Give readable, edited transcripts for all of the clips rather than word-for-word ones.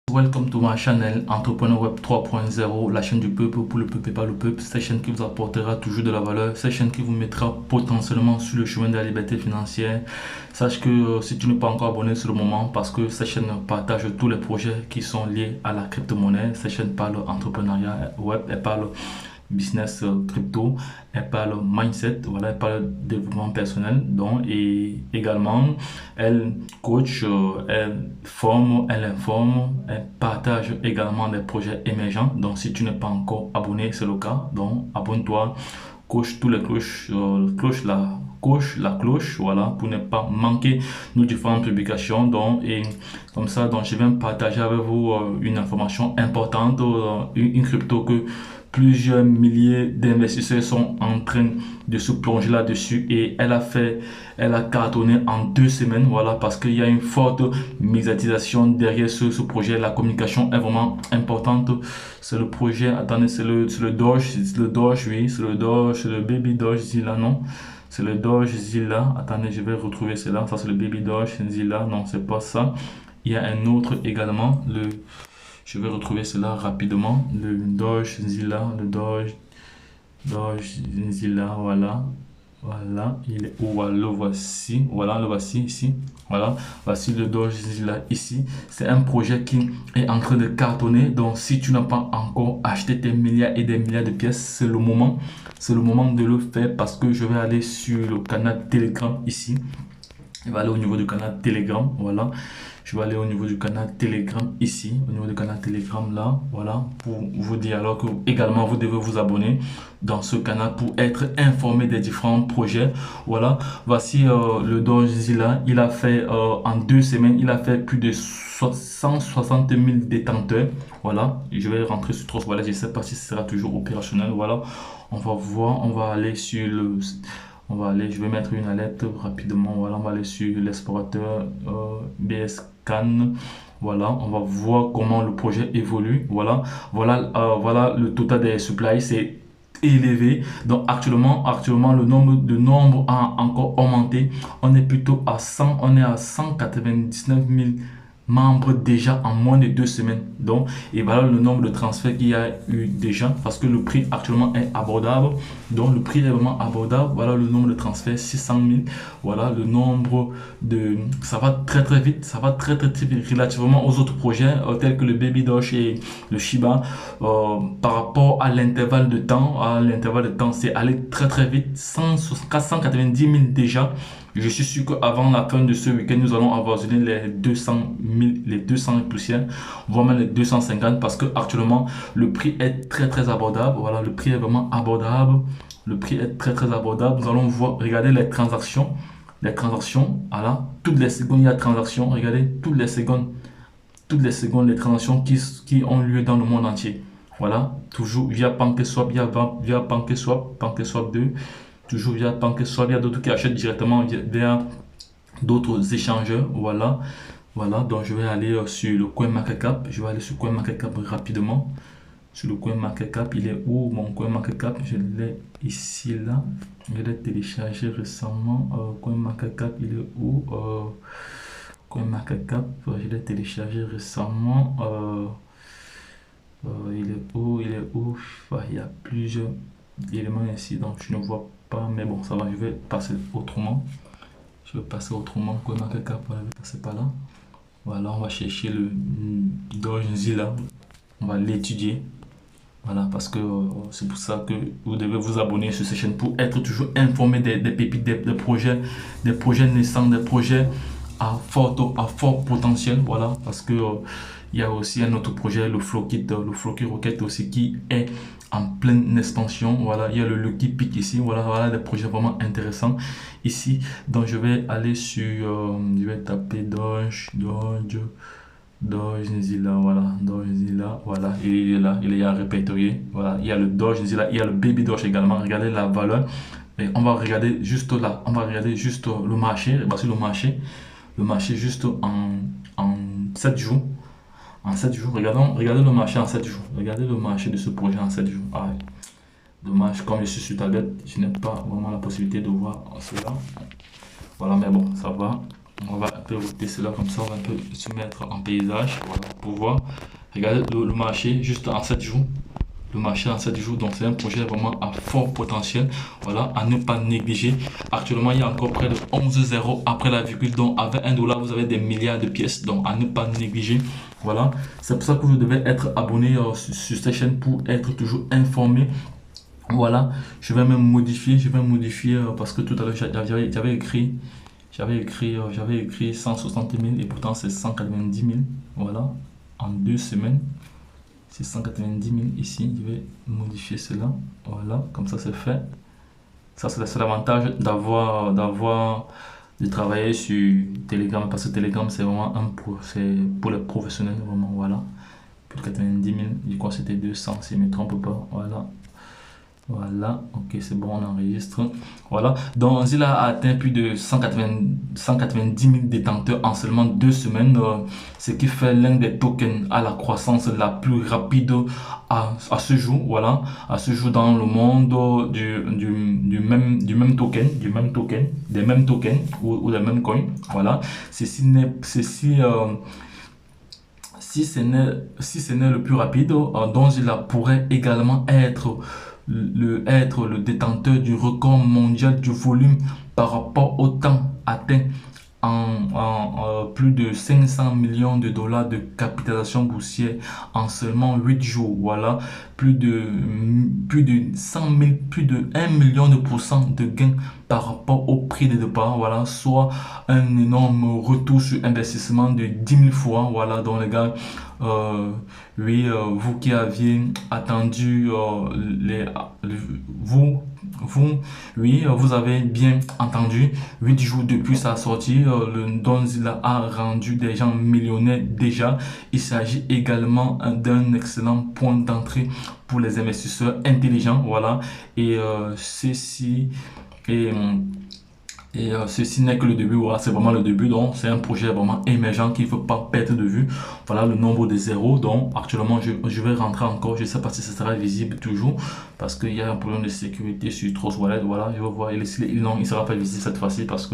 Welcome to my channel Entrepreneur Web 3.0, la chaîne du peuple pour le peuple et par le peuple. Cette chaîne qui vous apportera toujours de la valeur, cette chaîne qui vous mettra potentiellement sur le chemin de la liberté financière. Sache que si tu n'es pas encore abonné, c'est le moment parce que cette chaîne partage tous les projets qui sont liés à la crypto-monnaie. Cette chaîne parle entrepreneuriat web, elle parle business crypto, elle parle mindset, voilà, elle parle développement personnel, donc, et également elle coach, elle forme, elle informe, elle partage également des projets émergents. Donc si tu n'es pas encore abonné, c'est le cas, donc abonne-toi, coche tous les cloches, coche la cloche, voilà, pour ne pas manquer nos différentes publications. Donc, et comme ça, donc je vais partager avec vous une information importante, une crypto que plusieurs milliers d'investisseurs sont en train de se plonger là-dessus, et elle a cartonné en 2 semaines, voilà, parce qu'il y a une forte médiatisation derrière ce projet. La communication est vraiment importante. C'est le projet, attendez, c'est le Doge, oui, c'est le Doge, c'est le Baby Doge Zilla, non? C'est le Doge Zilla, attendez, je vais retrouver cela, ça c'est le Baby Doge Zilla, non, c'est pas ça. Il y a un autre également, je vais retrouver cela rapidement. Le Doge Zilla, Doge Zilla, voilà. Voilà, il est où? Voilà, le voici. Voilà, le voici ici. Voilà, voici le Doge Zilla ici. C'est un projet qui est en train de cartonner. Donc, si tu n'as pas encore acheté tes milliards et des milliards de pièces, c'est le moment. C'est le moment de le faire parce que je vais aller sur le canal Telegram ici. Je vais aller au niveau du canal Telegram, voilà. Je vais aller au niveau du canal Telegram ici, au niveau du canal Telegram là, voilà, pour vous dire alors que également vous devez vous abonner dans ce canal pour être informé des différents projets. Voilà, voici le Doge Zilla. Il a fait en 2 semaines, il a fait plus de 160 000 détenteurs. Voilà, je vais rentrer sur Trust Wallet, je ne sais pas si ce sera toujours opérationnel. Voilà, on va voir, on va aller sur le... On va aller, je vais mettre une alerte rapidement. Voilà, on va aller sur l'explorateur BSCAN. Voilà, on va voir comment le projet évolue. Voilà, voilà le total des supplies, c'est élevé. Donc actuellement le nombre a encore augmenté. On est plutôt à 100, on est à 199 000 membres déjà en moins de 2 semaines. Donc, et voilà le nombre de transferts qu'il y a eu déjà, parce que le prix actuellement est abordable. Donc le prix est vraiment abordable. Voilà le nombre de transferts, 600 000. Voilà le nombre de... Ça va très très vite, ça va très très vite relativement aux autres projets tels que le Baby Doge et le Shiba. Par rapport à l'intervalle de temps, c'est allé très très vite. 490 000 déjà. Je suis sûr qu'avant la fin de ce week-end, nous allons avoisiner les 200 000, les 200 000 poussières, voire même les 250, parce que actuellement le prix est très très abordable. Voilà, le prix est vraiment abordable. Le prix est très très abordable. Nous allons voir, regarder les transactions. Les transactions, voilà, toutes les secondes il y a transactions. Regardez, toutes les secondes, les transactions qui ont lieu dans le monde entier. Voilà, toujours via PancakeSwap, via PancakeSwap 2. Toujours via PancakeSwap, il y a d'autres qui achètent directement via d'autres échangeurs. Voilà, voilà, donc je vais aller sur le CoinMarketCap. Je vais aller sur CoinMarketCap rapidement. Sur le CoinMarketCap, il est où mon CoinMarketCap? Je l'ai ici, là. Je l'ai téléchargé récemment. CoinMarketCap, il est où? CoinMarketCap, je l'ai téléchargé récemment. Il est où? Il est où? Il y a plusieurs éléments ici, donc je ne vois pas, mais bon, ça va, je vais passer autrement. Je vais passer autrement. CoinMarketCap, voilà, je vais passer par là. Voilà, on va chercher le Doge Zilla. On va l'étudier. Voilà, parce que c'est pour ça que vous devez vous abonner sur cette chaîne pour être toujours informé des pépites, des projets naissants, des projets à fort potentiel. Voilà, parce que il y a aussi un autre projet, le Flowkit Rocket aussi, qui est en pleine expansion. Voilà, il y a le Lucky Peak ici. Voilà, voilà des projets vraiment intéressants ici. Donc je vais aller sur, je vais taper Doge Zilla, voilà, Doge Zilla, voilà, il est là, il est à répertorier. Voilà, il y a le Doge Zilla, il y a le Baby Doge également. Regardez la valeur. Et on va regarder juste là, on va regarder juste le marché, voici le marché juste en 7 jours. En 7 jours, regardez le marché en 7 jours. Regardez le marché de ce projet en 7 jours. Ah, dommage, comme je suis sur tablette, je n'ai pas vraiment la possibilité de voir cela. Voilà, mais bon, ça va. On va un peu roter cela comme ça, on va un peu se mettre en paysage, voilà, pour voir. Regardez le marché juste en 7 jours. Le marché en 7 jours, donc c'est un projet vraiment à fort potentiel, voilà, à ne pas négliger. Actuellement, il y a encore près de 11 zéros après la virgule, donc avec 1 $, vous avez des milliards de pièces, donc à ne pas négliger. Voilà, c'est pour ça que vous devez être abonné sur cette chaîne pour être toujours informé. Voilà, je vais même modifier, parce que tout à l'heure j'avais écrit 160 000 et pourtant c'est 190 000. Voilà, en 2 semaines, c'est 190 000 ici. Je vais modifier cela. Voilà, comme ça c'est fait. Ça c'est l'avantage de travailler sur Telegram, parce que Telegram c'est vraiment c'est pour les professionnels vraiment. Voilà, plus de 90 000, je crois que c'était 200 si je ne me trompe pas. Voilà. Voilà, ok, c'est bon, on enregistre. Voilà, donc il a atteint plus de 190 000 détenteurs en seulement 2 semaines, ce qui fait l'un des tokens à la croissance la plus rapide à ce jour. Voilà, à ce jour dans le monde du même token, des mêmes tokens ou des mêmes coins. Voilà, si ce n'est le plus rapide, dont il pourrait également être le détenteur du record mondial du volume par rapport au temps atteint en plus de 500 millions de dollars de capitalisation boursière en seulement 8 jours. Voilà, plus de 100 000, plus de 1 million de pourcents de gains par rapport au prix de départ. Voilà, soit un énorme retour sur investissement de 10 000 fois. Voilà, donc les gars, oui, vous qui aviez attendu oui, vous avez bien entendu. 8 jours depuis sa sortie, le Donzilla a rendu des gens millionnaires déjà. Il s'agit également d'un excellent point d'entrée pour les investisseurs intelligents. Voilà, et ceci et ceci n'est que le début. Voilà, c'est vraiment le début. Donc, c'est un projet vraiment émergent qu'il ne faut pas perdre de vue. Voilà le nombre de zéros. Donc, actuellement, je vais rentrer encore. Je ne sais pas si ça sera visible toujours parce qu'il y a un problème de sécurité sur Trust Wallet. Voilà, je vais voir. Non, il ne sera pas visible cette fois-ci parce que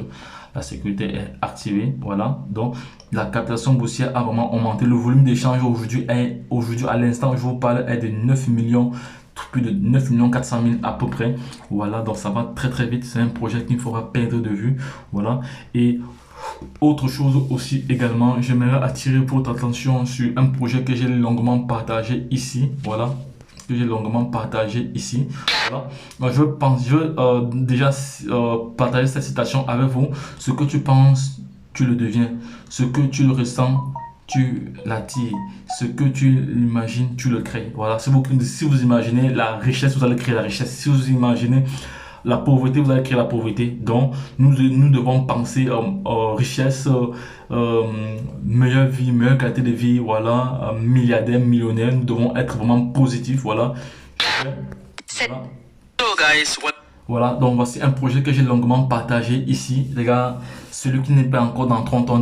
la sécurité est activée. Voilà, donc la captation boursière a vraiment augmenté. Le volume d'échange aujourd'hui, à l'instant où je vous parle, est de 9 millions. Plus de 9 400 000 à peu près. Voilà, donc ça va très très vite. C'est un projet qu'il ne faut pas perdre de vue. Voilà, et autre chose aussi également, j'aimerais attirer votre attention sur un projet que j'ai longuement partagé ici. Voilà, que j'ai longuement partagé ici. Voilà, moi, je veux déjà partager cette citation avec vous. Ce que tu penses, tu le deviens. Ce que tu le ressens, tu l'attires. Ce que tu imagines, tu le crées. Voilà, si vous imaginez la richesse, vous allez créer la richesse. Si vous imaginez la pauvreté, vous allez créer la pauvreté. Donc, nous devons penser richesse, meilleure vie, meilleure qualité de vie. Voilà, milliardaire, millionnaire. Nous devons être vraiment positifs. Voilà. Voilà. Hello guys. Voilà, donc voici un projet que j'ai longuement partagé ici. Les gars, celui qui n'est pas encore dans 30 ans,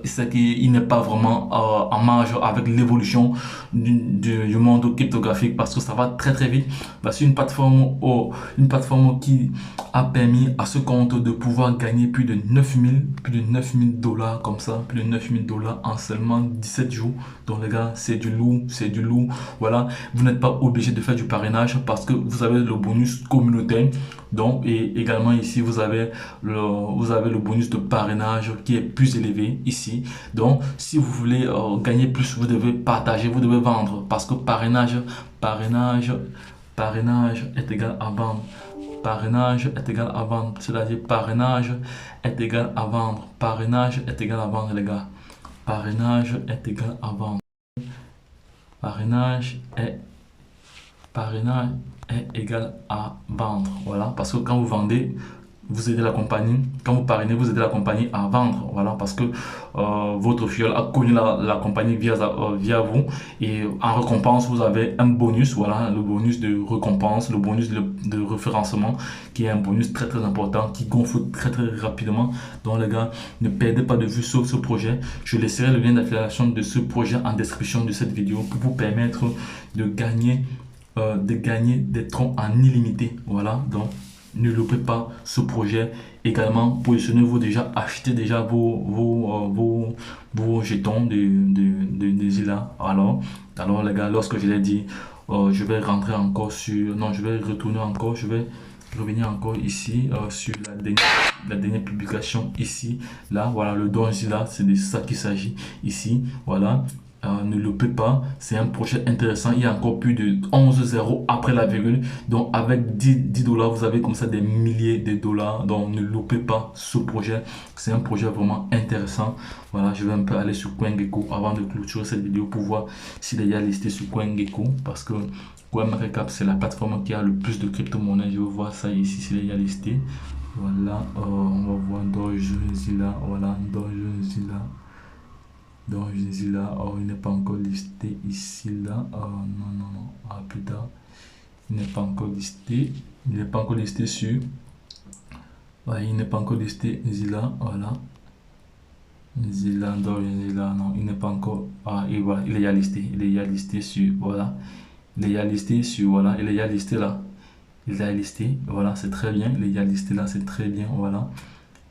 c'est qu'il n'est pas vraiment en marge avec l'évolution du monde cryptographique parce que ça va très très vite. Voici une plateforme qui a permis à ce compte de pouvoir gagner plus de 9 000 dollars comme ça, plus de 9 000 dollars en seulement 17 jours. Donc les gars, c'est du lourd, c'est du lourd. Voilà, vous n'êtes pas obligé de faire du parrainage parce que vous avez le bonus communautaire. Donc, et également ici, vous avez le bonus de parrainage qui est plus élevé ici. Donc, si vous voulez gagner plus, vous devez partager, vous devez vendre parce que parrainage est égal à vendre. Parrainage est égal à vendre. C'est-à-dire parrainage est égal à vendre. Parrainage est égal à vendre, les gars. Parrainage est égal à vendre. Parrainage est égal à vendre. Voilà, parce que quand vous vendez, vous aidez la compagnie. Quand vous parrainez, vous aidez la compagnie à vendre. Voilà, parce que votre filleul a connu la compagnie via vous. Et en récompense, vous avez un bonus. Voilà, le bonus de récompense, le bonus de référencement, qui est un bonus très très important, qui gonfle très très rapidement. Donc les gars, ne perdez pas de vue sur ce projet. Je laisserai le lien d'affiliation de ce projet en description de cette vidéo pour vous permettre de gagner des troncs en illimité. Voilà, donc ne loupez pas ce projet. Également, positionnez-vous déjà, achetez déjà vos jetons de Zilla. Alors les gars, lorsque je l'ai dit, je vais rentrer encore sur... Non, je vais retourner encore, je vais revenir encore ici sur la dernière publication ici. Là, voilà, le don Zilla, c'est de ça qu'il s'agit ici. Voilà. Ne loupez pas, c'est un projet intéressant. Il y a encore plus de 11 zéros après la virgule. Donc avec 10 dollars, vous avez comme ça des milliers de dollars. Donc ne loupez pas ce projet. C'est un projet vraiment intéressant. Voilà, je vais un peu aller sur CoinGecko avant de clôturer cette vidéo pour voir s'il est listé sur CoinGecko. Parce que CoinMarketCap, c'est la plateforme qui a le plus de crypto-monnaies. Je vais voir ça ici s'il est listé. Voilà, on va voir Doge Zilla. Voilà, Doge Zilla. Donc je dis là, oh, il n'est pas encore listé ici, là. Non, plus tard. Il n'est pas encore listé. Il n'est pas encore listé sur. Ouais, il n'est pas encore listé Zilla, voilà. Zilla, non, il n'est pas encore. Ah, et voilà, il est déjà listé. Il est déjà listé sur, voilà. Il est déjà listé sur, voilà. Il est déjà listé là. Il est déjà listé, voilà, c'est très bien. Il est déjà listé là, c'est très bien, voilà.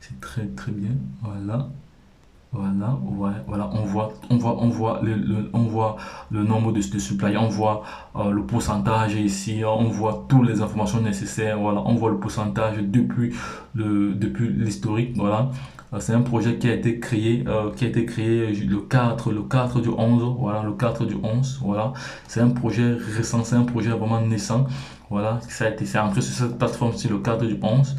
C'est très bien, voilà. Voilà, ouais, voilà, on voit le nombre de supply, on voit le pourcentage ici, on voit toutes les informations nécessaires, voilà, on voit le pourcentage depuis l'historique, voilà. C'est un projet qui a été créé, le 4 du 11, voilà, le 4 du 11, voilà. C'est un projet récent, c'est un projet vraiment naissant, voilà, c'est entré sur cette plateforme, c'est le 4 du 11,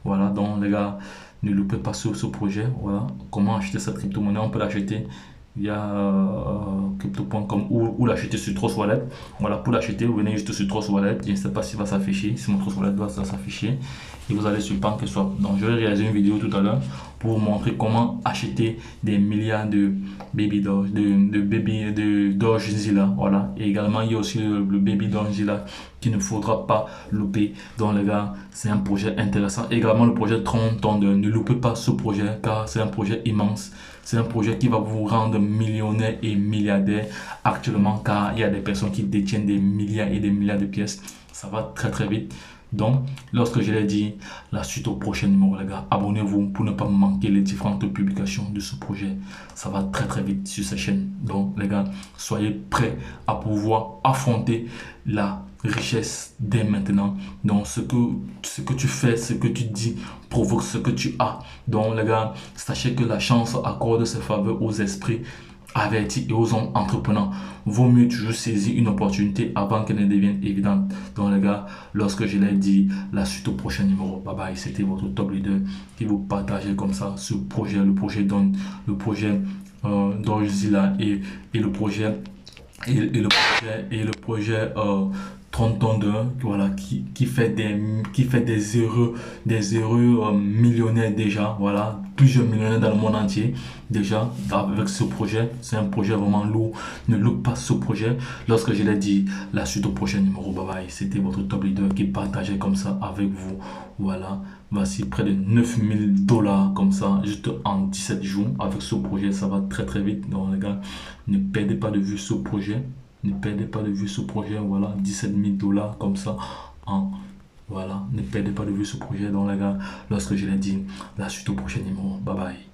voilà, donc les gars, ne loupez pas ce projet. Voilà. Comment acheter cette crypto-monnaie? On peut l'acheter via crypto.com ou l'acheter sur Trust Wallet. Voilà, pour l'acheter, vous venez juste sur Trust Wallet. Je ne sais pas s'il va s'afficher, si mon Trust Wallet va s'afficher. Et vous allez sur PancakeSwap. Donc, je vais réaliser une vidéo tout à l'heure pour vous montrer comment acheter des milliards de Baby Doge, de Doge Zilla. Voilà. Et également, il y a aussi le Baby Doge Zilla qu'il ne faudra pas louper. Donc, les gars, c'est un projet intéressant. Également, le projet Tron Thunder. Ne loupez pas ce projet car c'est un projet immense. C'est un projet qui va vous rendre millionnaire et milliardaire actuellement car il y a des personnes qui détiennent des milliards et des milliards de pièces. Ça va très vite. Donc, lorsque je l'ai dit, la suite au prochain numéro, les gars, abonnez-vous pour ne pas manquer les différentes publications de ce projet. Ça va très vite sur cette chaîne. Donc, les gars, soyez prêts à pouvoir affronter la richesse dès maintenant. Donc, ce que tu fais, ce que tu dis, provoque ce que tu as. Donc, les gars, sachez que la chance accorde ses faveurs aux esprits avertis et aux hommes entreprenants. Vaut mieux toujours saisir une opportunité avant qu'elle ne devienne évidente. Donc les gars, lorsque je l'ai dit, la suite au prochain numéro. Bye bye, c'était votre top leader qui vous partageait comme ça ce projet, le projet Dorzilla et le projet le projet 30 tonnes voilà, qui fait des heureux millionnaires déjà, voilà, plusieurs millionnaires dans le monde entier déjà avec ce projet. C'est un projet vraiment lourd. Ne loupe pas ce projet. Lorsque je l'ai dit, la suite au prochain numéro. Bye bye. C'était votre top leader qui partageait comme ça avec vous. Voilà, voici près de 9000 dollars comme ça juste en 17 jours avec ce projet. Ça va très vite. Donc les gars, ne perdez pas de vue ce projet. Ne perdez pas de vue ce projet. Voilà, 17 000 dollars comme ça voilà, ne perdez pas de vue ce projet. Donc les gars, lorsque je l'ai dit, la suite au prochain numéro. Bye bye.